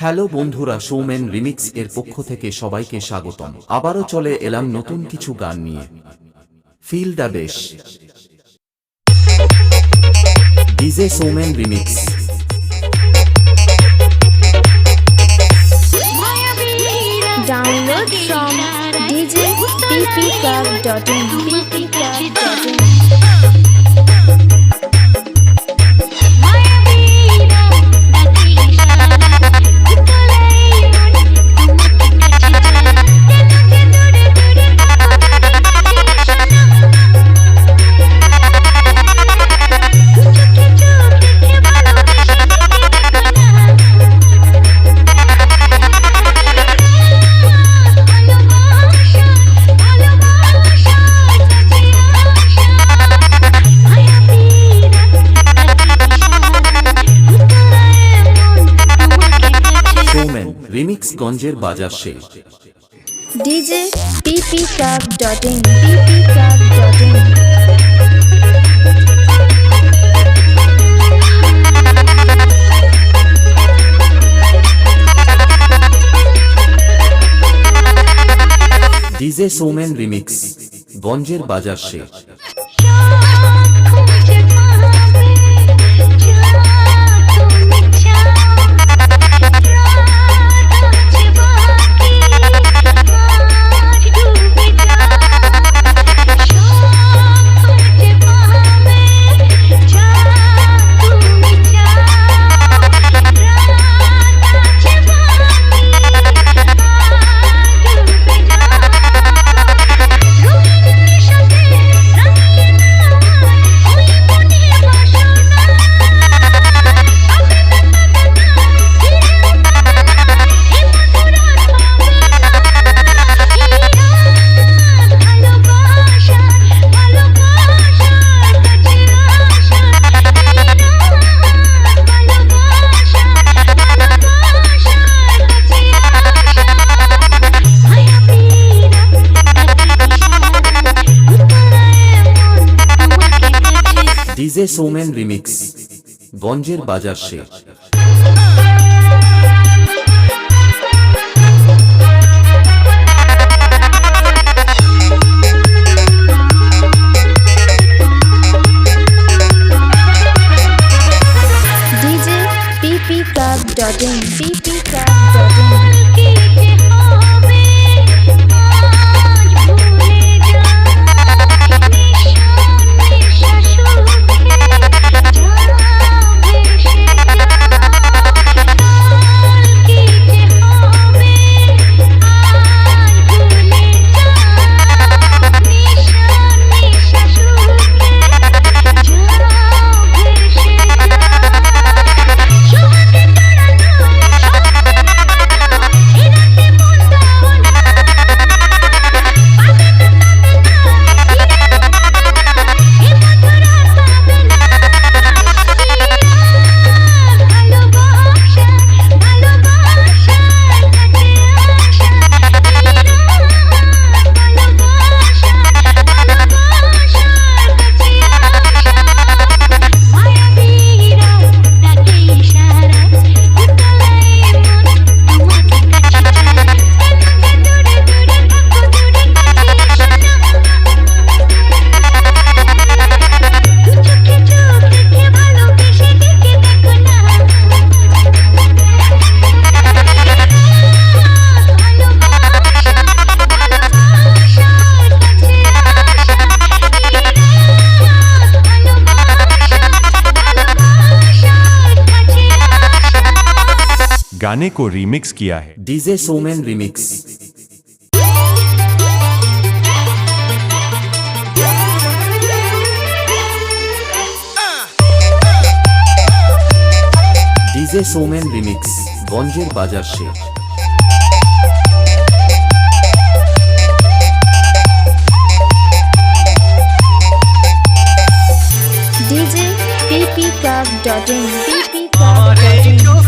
Hello বন্ধুরা, Soumen remix এর পক্ষ থেকে সবাইকে স্বাগতম। আবারও চলে এলাম নতুন কিছু গান নিয়ে। Feel the bass, DJ Soumen remix. Download from djppclub.in. Remix গঞ্জের বাজার সে djppclub.in. ডিজে সৌমেন রিমিক্স গঞ্জের বাজার সে। ডিজে সৌমেন রিমিক্স গঞ্জের বাজার সে। djppclub.in. गाने को रीमिक्स किया है DJ Soumen remix. DJ Soumen remix गंजेर बाजार से। djppclub.in. আমার এই চোখ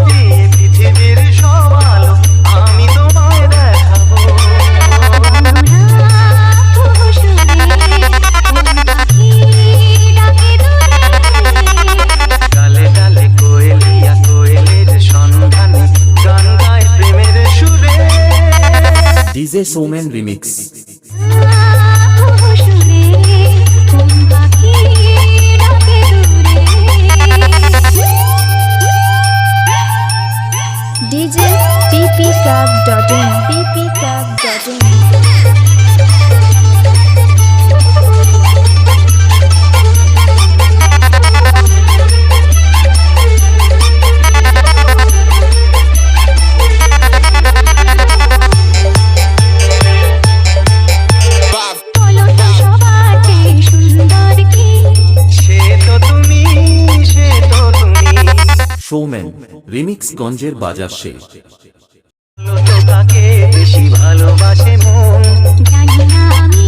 দিয়ে পৃথিবীর সব আলো আমি DJ Soumen remix. DJ ppcraft.in ppcraft.in Soumen remix গঞ্জের বাজার শেষ। তাকে বেশি ভালোবাসে মন জানি না আমি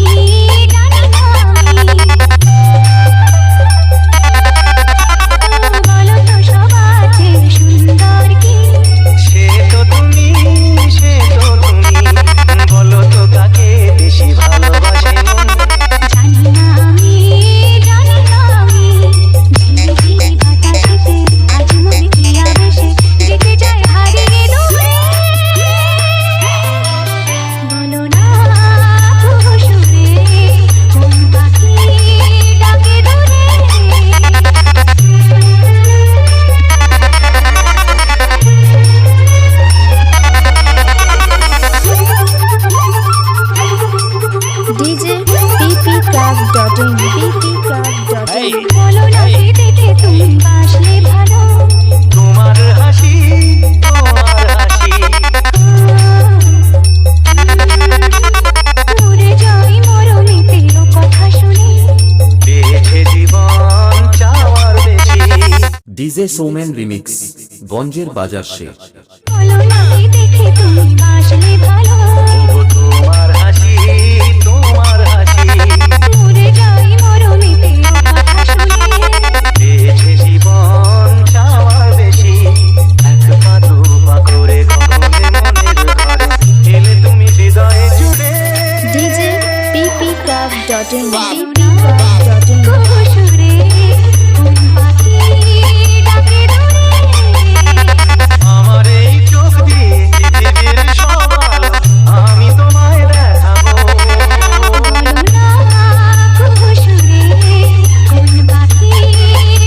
বলো তো সবার চেয়ে সুন্দর কি সে তো তুমি বলো তো তাকে বেশি ভালোবাসে মন জানি না আমি ঝিরি ঝিরি বাতাসেতে আজ মনে কি আবেশে যেতে চাই হারিয়ে দূরে বলো না সুরে কোন পাখি ডাকে দূরে DJ ppcraft.in ppcraft.in বলো না দেখে তুমি বাসলে ভালো তোমার হাসি উড়ে যাই মরণেতে ও কথা শুনে পেয়েছে জীবন চাওয়ার বেশি ডিজে সৌমেন রিমিক্স গঞ্জের বাজার শেষ। বলো না দেখে তুমি বাসলে ভালো ও তোমার হাসি উড়ে যাই মরণেতে ও কথা শুনে পেয়েছে জীবন চাওয়ার বেশি এক পা দু পা করে কখনো মনের ঘরে এলে তুমি হৃদয়ে জুড়ে DJ ppcraft.in ppcraft.in সুরে কোন পাখি ডাকে দূরে আমার এই চোখ দিয়ে পৃথিবীর সব আলো আমি তোমায় দেখাবো বলো না সুরে কোন পাখি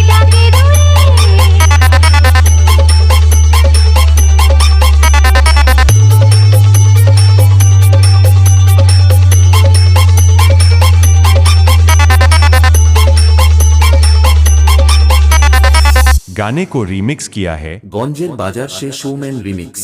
ডাকে দূরে गाने को रीमिक्स किया है গঞ্জের বাজার শেষ সৌমেন রিমিক্স।